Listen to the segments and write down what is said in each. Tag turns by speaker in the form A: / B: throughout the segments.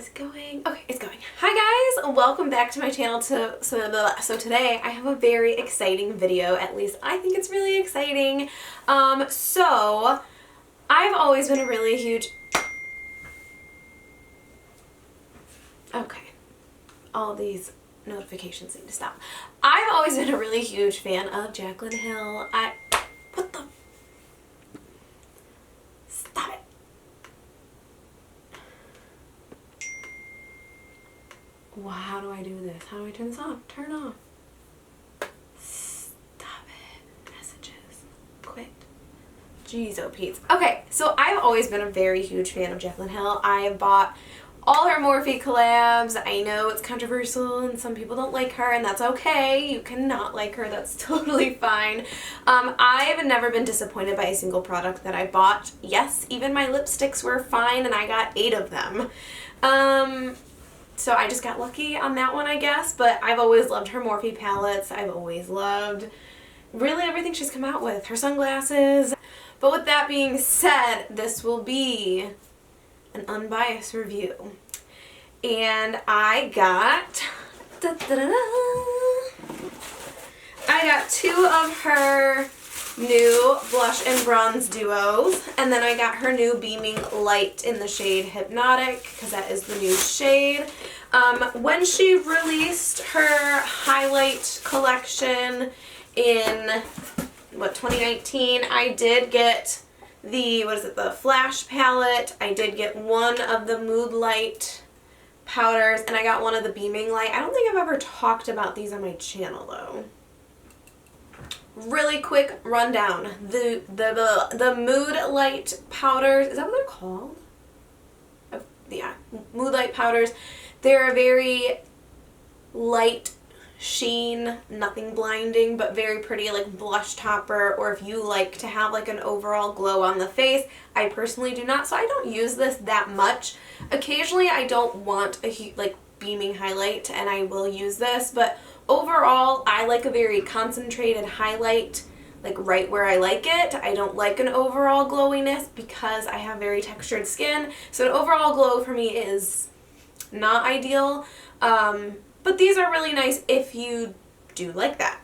A: Is it going? Okay, it's going. Hi guys, welcome back to my channel. So today I have a very exciting video. At least I think it's really exciting. So I've always been a really huge... Okay, all these notifications need to stop. I've always been a really huge fan of Jaclyn Hill. What the... Stop it. Wow, how do I do this? How do I turn this off? Turn off. Stop it. Messages. Quit. Jeez, oh Pete. Okay, so I've always been a very huge fan of Jaclyn Hill. I have bought all her Morphe collabs. I know it's controversial and some people don't like her, and that's okay. You cannot like her. That's totally fine. I've never been disappointed by a single product that I bought. Yes, even my lipsticks were fine, and I got 8 of them. So I just got lucky on that one, I guess, but I've always loved her Morphe palettes. I've always loved really everything she's come out with, her sunglasses. But with that being said, this will be an unbiased review. And I got, I got 2 of her new blush and bronze duos, and then I got her new Beaming Light in the shade Hypnotic, because that is the new shade. When she released her highlight collection in, 2019, I did get the, the Flash palette. I did get one of the Mood Light powders, and I got one of the Beaming Light. I don't think I've ever talked about these on my channel, though. Really quick rundown. The Mood Light powders, is that what they're called? Yeah, Mood Light powders. They're a very light sheen, nothing blinding, but very pretty, like blush topper, or if you like to have like an overall glow on the face. I personally do not, so I don't use this that much. Occasionally I don't want a like beaming highlight and I will use this, but overall I like a very concentrated highlight, like right where I like it. I don't like an overall glowiness because I have very textured skin, so an overall glow for me is not ideal. But these are really nice if you do like that,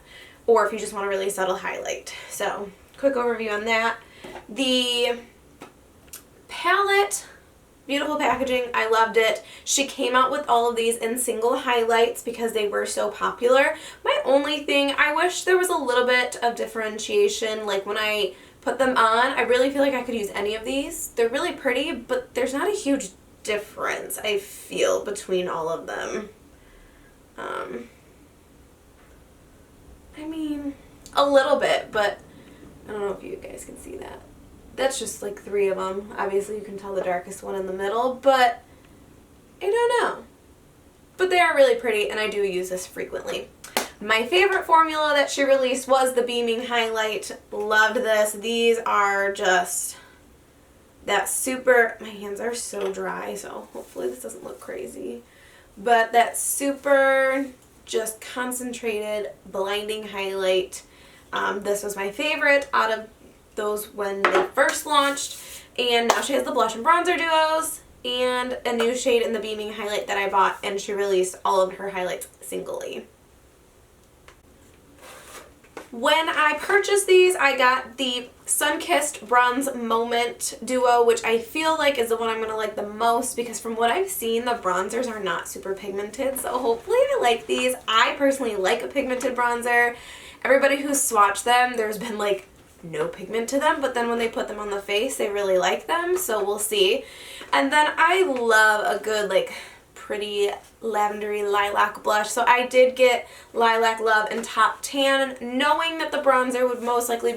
A: or if you just want a really subtle highlight. So, quick overview on that. The palette, beautiful packaging, I loved it. She came out with all of these in single highlights because they were so popular. My only thing, I wish there was a little bit of differentiation, like when I put them on, I really feel like I could use any of these. They're really pretty, but there's not a huge difference, I feel, between all of them. I mean, a little bit, but I don't know if you guys can see that. That's just like 3 of them. Obviously you can tell the darkest one in the middle, but I don't know. But they are really pretty, and I do use this frequently. My favorite formula that she released was the Beaming Highlight. Loved this. These are just that super, my hands are so dry, so hopefully this doesn't look crazy. But that super just concentrated blinding highlight. This was my favorite out of those when they first launched, and now she has the blush and bronzer duos and a new shade in the Beaming Highlight that I bought, and she released all of her highlights singly. When I purchased these, I got the Sun-Kissed Bronze Moment Duo, which I feel like is the one I'm going to like the most because from what I've seen, the bronzers are not super pigmented, so hopefully I like these. I personally like a pigmented bronzer. Everybody who's swatched them, there's been like no pigment to them, but then when they put them on the face, they really like them, so we'll see. And then I love a good like pretty lavendery lilac blush, so I did get Lilac Love and Top Tan, knowing that the bronzer would most likely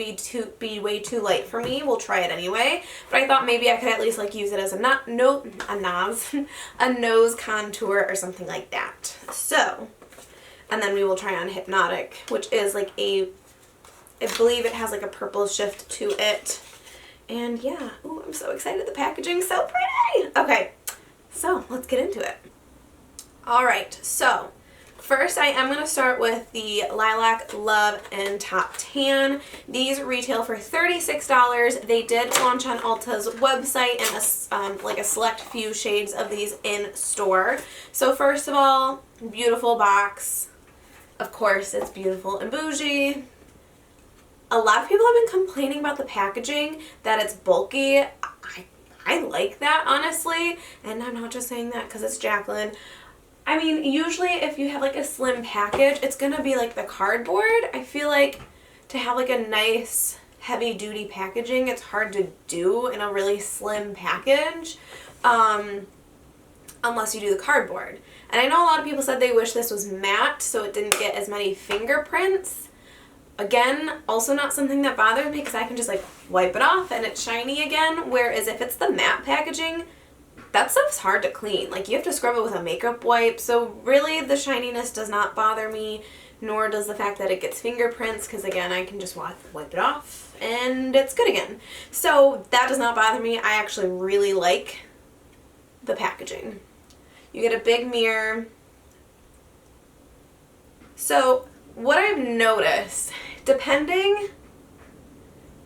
A: be way too light for me. We'll try it anyway, but I thought maybe I could at least like use it as a nose contour or something like that. So, and then we will try on Hypnotic, which is like I believe it has like a purple shift to it. And yeah, ooh, I'm so excited. The packaging's so pretty. Okay, so let's get into it. Alright, so First, I am going to start with the Lilac Love and Top Tan. These retail for $36. They did launch on Ulta's website and like a select few shades of these in store. So first of all, beautiful box. Of course, it's beautiful and bougie. A lot of people have been complaining about the packaging, that it's bulky. I like that, honestly, and I'm not just saying that because it's Jaclyn. I mean, usually if you have like a slim package, it's going to be like the cardboard. I feel like to have like a nice heavy duty packaging, it's hard to do in a really slim package unless you do the cardboard. And I know a lot of people said they wish this was matte so it didn't get as many fingerprints. Again, also not something that bothers me because I can just like wipe it off and it's shiny again. Whereas if it's the matte packaging, that stuff's hard to clean. Like you have to scrub it with a makeup wipe. So really the shininess does not bother me, nor does the fact that it gets fingerprints because again, I can just wipe it off and it's good again. So that does not bother me. I actually really like the packaging. You get a big mirror. So what I've noticed, depending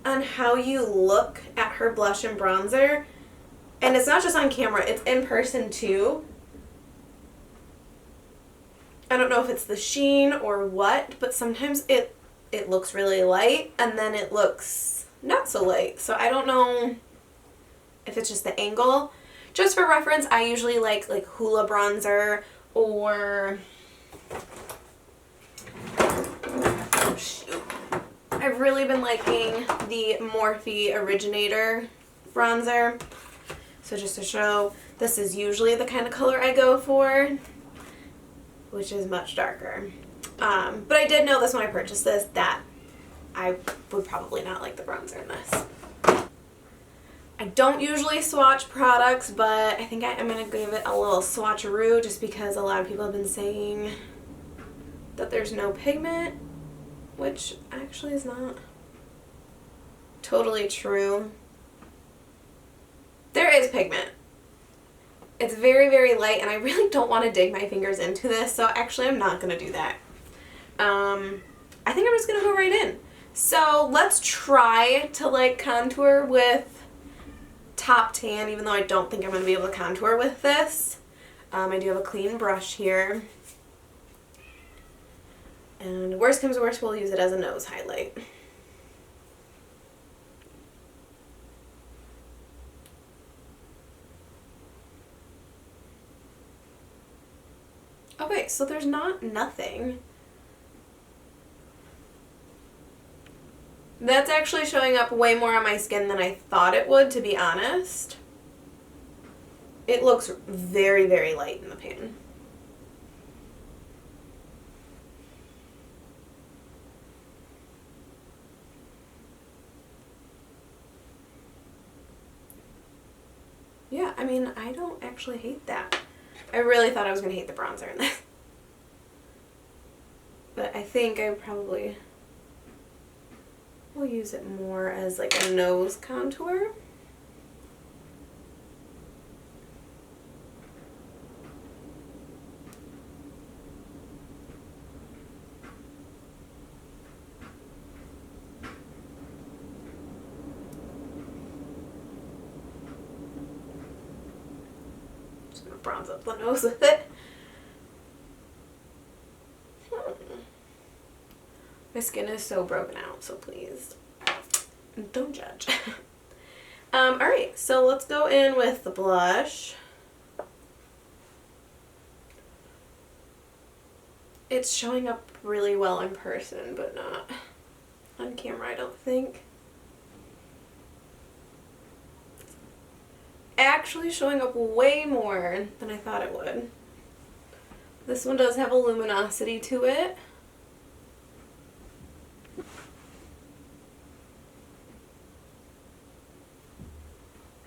A: on how you look at her blush and bronzer, and it's not just on camera, it's in person too. I don't know if it's the sheen or what, but sometimes it looks really light and then it looks not so light. So I don't know if it's just the angle. Just for reference, I usually like Hoola bronzer or I've really been liking the Morphe Originator bronzer. So just to show, this is usually the kind of color I go for, which is much darker. But I did notice when I purchased this that I would probably not like the bronzer in this. I don't usually swatch products, but I think I'm going to give it a little swatcheroo just because a lot of people have been saying that there's no pigment, which actually is not totally true. There is pigment. It's very, very light, and I really don't want to dig my fingers into this, so actually I'm not going to do that. I think I'm just going to go right in. So let's try to like contour with Top Tan, even though I don't think I'm going to be able to contour with this. I do have a clean brush here. And worst comes to worst, we'll use it as a nose highlight. Okay, so there's nothing. That's actually showing up way more on my skin than I thought it would, to be honest. It looks very, very light in the pan. Yeah, I mean, I don't actually hate that. I really thought I was going to hate the bronzer in this. But I think I probably will use it more as like a nose contour. Bronze up the nose with it. My skin is so broken out, so please don't judge. Alright, so let's go in with the blush. It's showing up really well in person, but not on camera, I don't think. Actually showing up way more than I thought it would. This one does have a luminosity to it.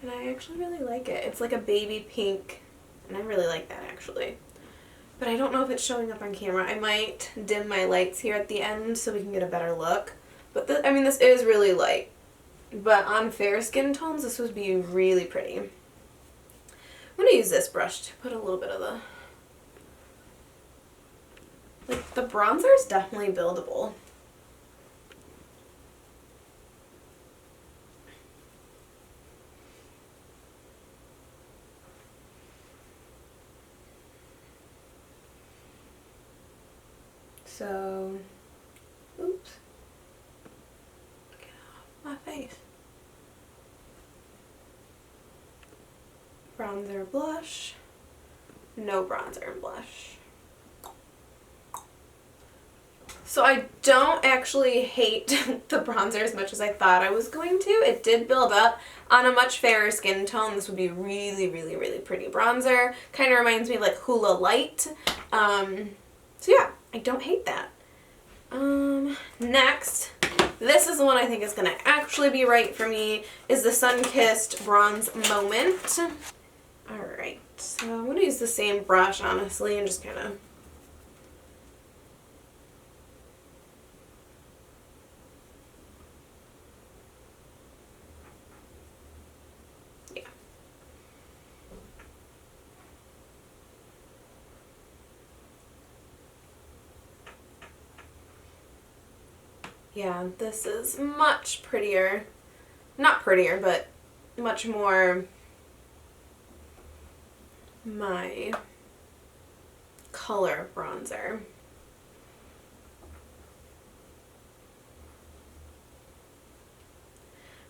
A: And I actually really like it. It's like a baby pink, and I really like that actually. But I don't know if it's showing up on camera. I might dim my lights here at the end so we can get a better look. But I mean, this is really light. But on fair skin tones, this would be really pretty. I'm going to use this brush to put a little bit of Like, the bronzer is definitely buildable. So, oops. Get off my face. Bronzer, blush. No bronzer and blush. So I don't actually hate the bronzer as much as I thought I was going to. It did build up on a much fairer skin tone. This would be really, really, really pretty bronzer. Kind of reminds me of like Hoola Light. So yeah, I don't hate that. Next, this is the one I think is going to actually be right for me, is the Sun-Kissed Bronze Moment. Alright, so I'm going to use the same brush, honestly, and just kind of... yeah. Yeah, this is much prettier. Not prettier, but much more my color bronzer.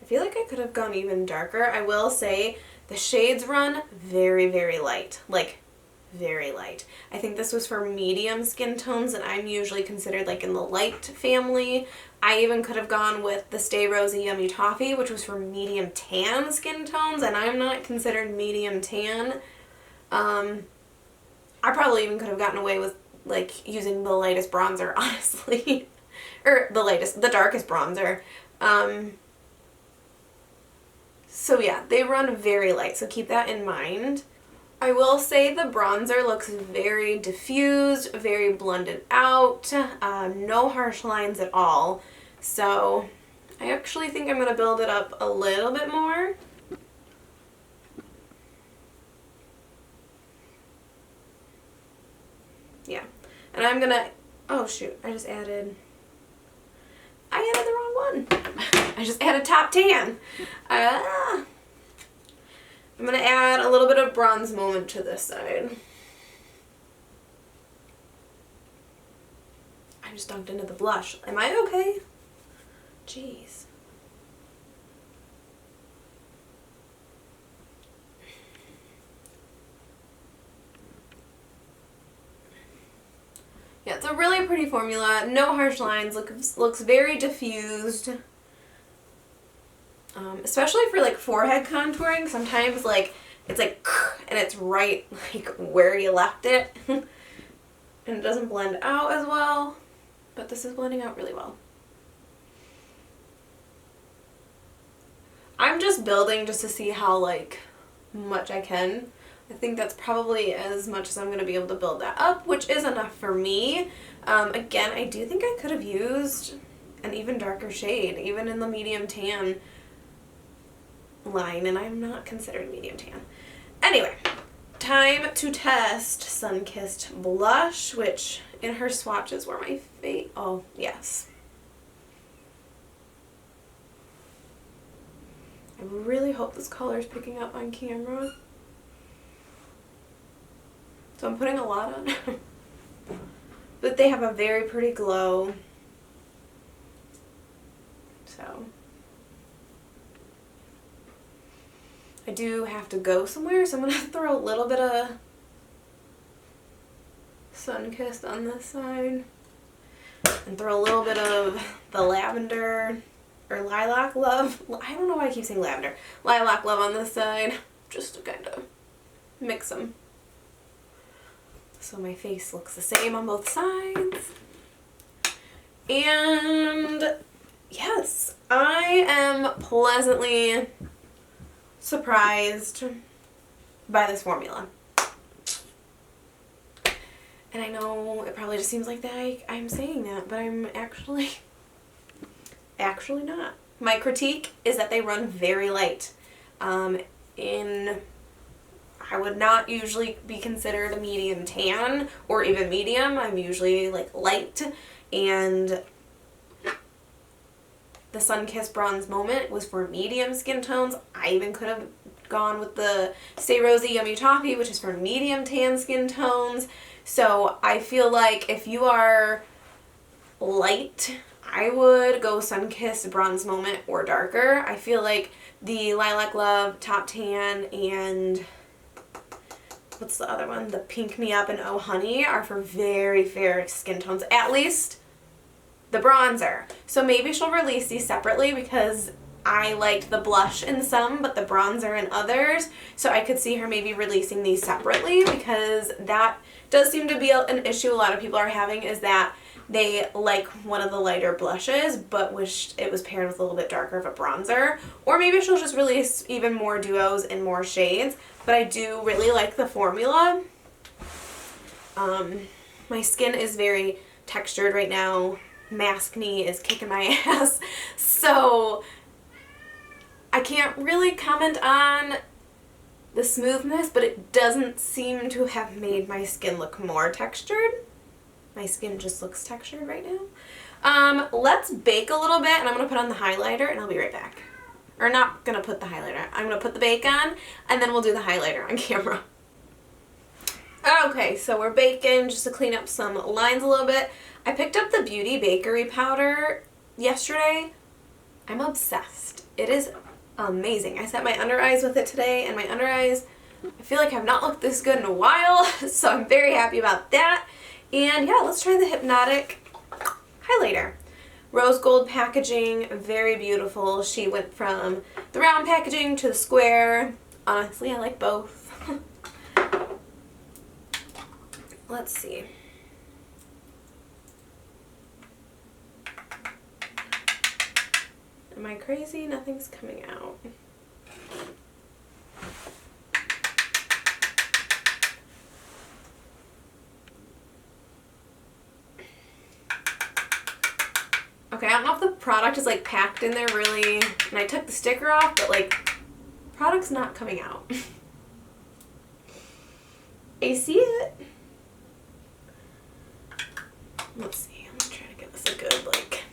A: I feel like I could have gone even darker. I will say the shades run very, very light. Like, very light. I think this was for medium skin tones, and I'm usually considered like in the light family. I even could have gone with the Stay Rosy Yummy Toffee, which was for medium tan skin tones, and I'm not considered medium tan. I probably even could have gotten away with like using the lightest bronzer, honestly. Or the darkest bronzer. So yeah, they run very light, so keep that in mind. I will say the bronzer looks very diffused, very blended out, no harsh lines at all. So I actually think I'm going to build it up a little bit more. Yeah, and I'm going to, oh shoot, I added the wrong one. I just added Top Tan. I'm going to add a little bit of Bronze Moment to this side. I just dunked into the blush. Am I okay? Jeez. Yeah, it's a really pretty formula. No harsh lines. Looks very diffused. Especially for like forehead contouring, sometimes like it's like and it's right like where you left it and it doesn't blend out as well, but this is blending out really well. I'm just building just to see how like much I can. I think that's probably as much as I'm going to be able to build that up, which is enough for me. Again, I do think I could have used an even darker shade, even in the medium tan line, and I'm not considered medium tan. Anyway, time to test Sun-Kissed Blush, which in her swatches were my favorite. Oh, yes. I really hope this color is picking up on camera. So I'm putting a lot on. But they have a very pretty glow. So I do have to go somewhere, so I'm going to throw a little bit of Sun-Kissed on this side. And throw a little bit of the lavender or lilac love. I don't know why I keep saying lavender. Lilac love on this side, just to kind of mix them. So my face looks the same on both sides. And yes, I am pleasantly surprised by this formula. And I know it probably just seems like that I'm saying that, but I'm actually not. My critique is that they run very light. I I would not usually be considered a medium tan or even medium. I'm usually like light, and the Sun-Kissed Bronze Moment was for medium skin tones. I even could have gone with the Stay Rosy Yummy Toffee, which is for medium tan skin tones. So I feel like if you are light, I would go Sun-Kissed Bronze Moment or darker. I feel like the Lilac Love Top Tan and what's the other one? The Pink Me Up and Oh Honey are for very fair skin tones. At least the bronzer. So maybe she'll release these separately because I liked the blush in some, but the bronzer in others. So I could see her maybe releasing these separately, because that does seem to be an issue a lot of people are having, is that they like one of the lighter blushes but wished it was paired with a little bit darker of a bronzer. Or maybe she'll just release even more duos and more shades. But I do really like the formula. My skin is very textured right now. Maskne is kicking my ass. So I can't really comment on the smoothness, but it doesn't seem to have made my skin look more textured. My skin just looks textured right now. Let's bake a little bit, and I'm going to put on the highlighter, and I'll be right back. Or not going to put the highlighter. I'm going to put the bake on, and then we'll do the highlighter on camera. Okay, so we're baking just to clean up some lines a little bit. I picked up the Beauty Bakery powder yesterday. I'm obsessed. It is amazing. I set my under eyes with it today, and my under eyes, I feel like have not looked this good in a while, so I'm very happy about that. And yeah, let's try the Hypnotic highlighter. Rose gold packaging, very beautiful. She went from the round packaging to the square. Honestly, I like both. Let's see. Am I crazy? Nothing's coming out. Okay, I don't know if the product is like packed in there really, and I took the sticker off, but like, product's not coming out. I see it. Let's see, I'm gonna try to get this a good like.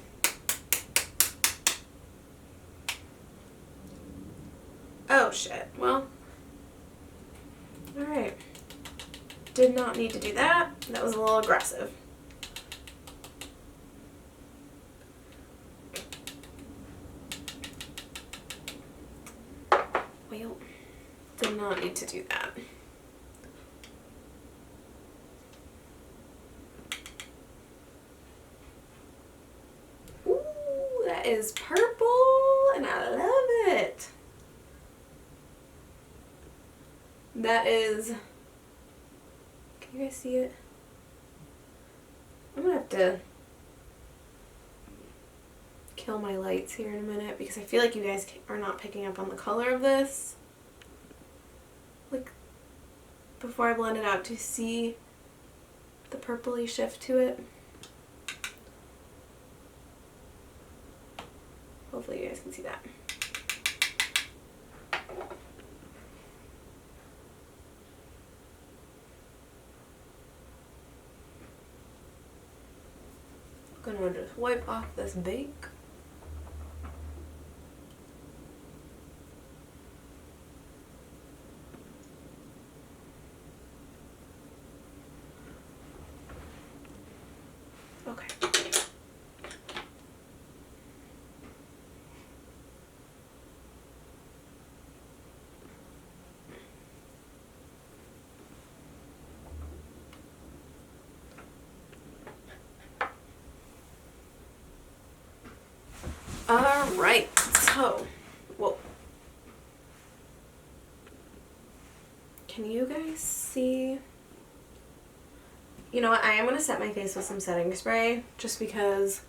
A: Oh shit, well, alright. Did not need to do that. That was a little aggressive. Well, did not need to do that. Ooh, that is purple, and I love it. That is, can you guys see it? I'm gonna have to kill my lights here in a minute because I feel like you guys are not picking up on the color of this. Like, before I blend it out, to see the purpley shift to it. Hopefully you guys can see that. I'm gonna just wipe off this bake. Okay. Alright, so, whoa. Can you guys see? You know what, I am going to set my face with some setting spray just because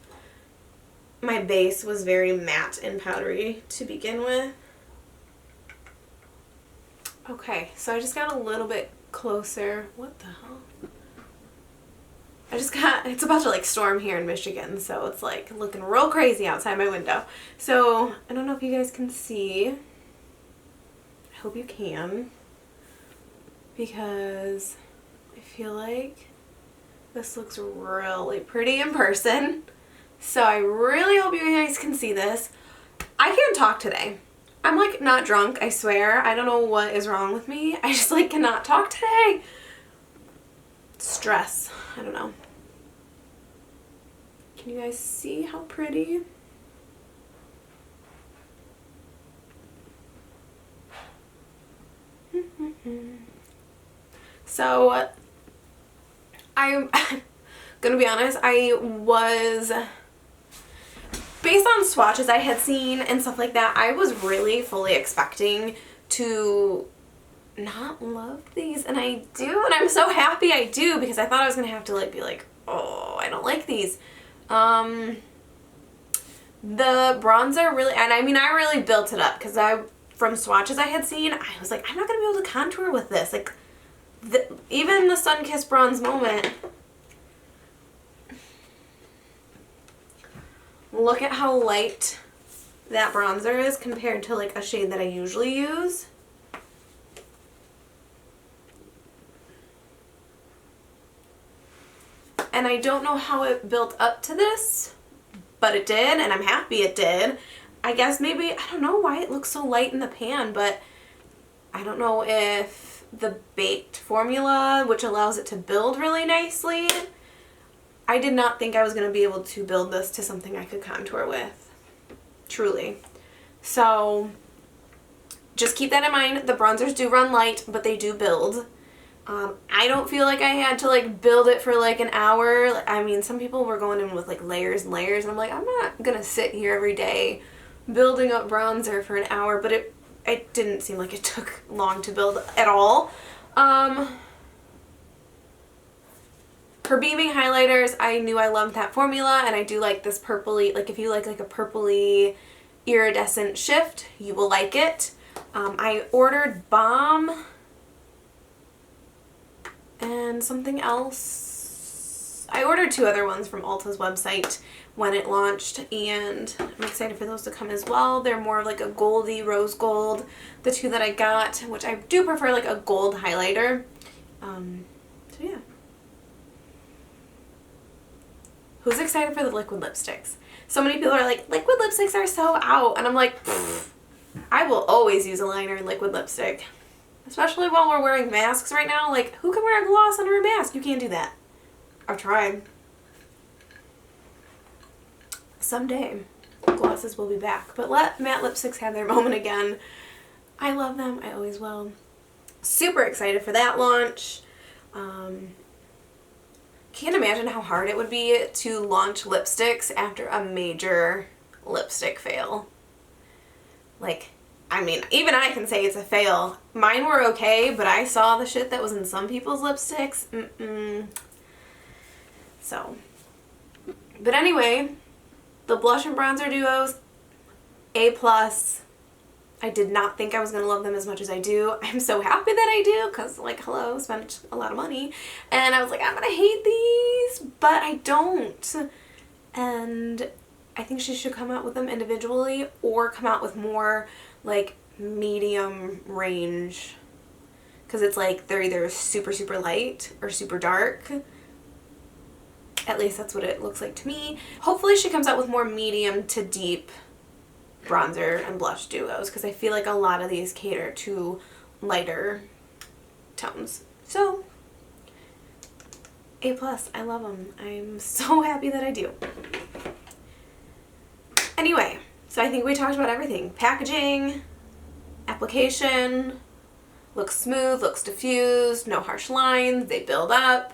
A: my base was very matte and powdery to begin with. Okay, so I just got a little bit closer. What the hell? It's about to like storm here in Michigan, so it's like looking real crazy outside my window. So I don't know if you guys can see. I hope you can. because I feel like this looks really pretty in person. So I really hope you guys can see this. I can't talk today. I'm like not drunk, I swear. I don't know what is wrong with me. I just like cannot talk today. Stress. I don't know. Can you guys see how pretty? So I'm gonna be honest, I was, based on swatches I had seen and stuff like that, I was really fully expecting to not love these, and I do, and I'm so happy I do, because I thought I was gonna have to like be like, oh, I don't like these. The bronzer really, and I mean I really built it up, because from swatches I had seen, I was like, I'm not gonna be able to contour with this. Like even the Sun-Kissed Bronze Moment, look at how light that bronzer is compared to like a shade that I usually use. And I don't know how it built up to this, but it did, and I'm happy it did. I guess maybe, I don't know why it looks so light in the pan, but I don't know if the baked formula, which allows it to build really nicely, I did not think I was going to be able to build this to something I could contour with. Truly. So just keep that in mind. The bronzers do run light, but they do build. I don't feel like I had to like build it for like an hour. I mean, some people were going in with like layers and layers, and I'm like, I'm not gonna sit here every day building up bronzer for an hour, but it didn't seem like it took long to build at all. For beaming highlighters, I knew I loved that formula, and I do like this purpley, like if you like a purpley iridescent shift, you will like it. I ordered Balm and something else. I ordered 2 other ones from Ulta's website when it launched, and I'm excited for those to come as well. They're more of like a goldy rose gold, the 2 that I got, which I do prefer like a gold highlighter. So yeah. Who's excited for the liquid lipsticks? So many people are like, liquid lipsticks are so out, and I'm like, I will always use a liner and liquid lipstick. Especially while we're wearing masks right now. Like, who can wear a gloss under a mask? You can't do that. I've tried. Someday, glosses will be back. But let matte lipsticks have their moment again. I love them. I always will. Super excited for that launch. Can't imagine how hard it would be to launch lipsticks after a major lipstick fail. Like, I mean, even I can say it's a fail. Mine were okay, but I saw the shit that was in some people's lipsticks. So, but anyway, the blush and bronzer duos, A+. I did not think I was going to love them as much as I do. I'm so happy that I do, because, like, hello, spent a lot of money. And I was like, I'm going to hate these, but I don't. And I think she should come out with them individually, or come out with more like medium range, because it's like they're either super light or super dark. At least that's what it looks like to me. Hopefully she comes out with more medium to deep bronzer and blush duos, because I feel like a lot of these cater to lighter tones. So A+, I love them. I'm so happy that I do. Anyway, so I think we talked about everything. Packaging, application, looks smooth, looks diffused, no harsh lines, they build up.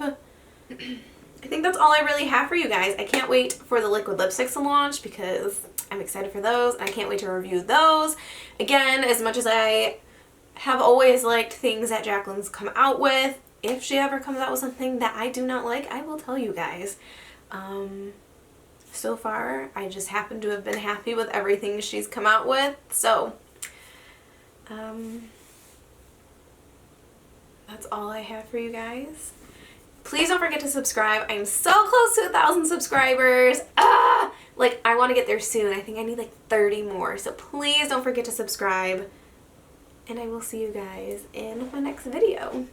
A: I think that's all I really have for you guys. I can't wait for the liquid lipsticks to launch, because I'm excited for those. I can't wait to review those. Again, as much as I have always liked things that Jaclyn's come out with, if she ever comes out with something that I do not like, I will tell you guys. So far, I just happen to have been happy with everything she's come out with, so that's all I have for you guys. Please don't forget to subscribe. I'm so close to 1,000 subscribers. Like, I want to get there soon. I think I need like 30 more, so please don't forget to subscribe, and I will see you guys in my next video.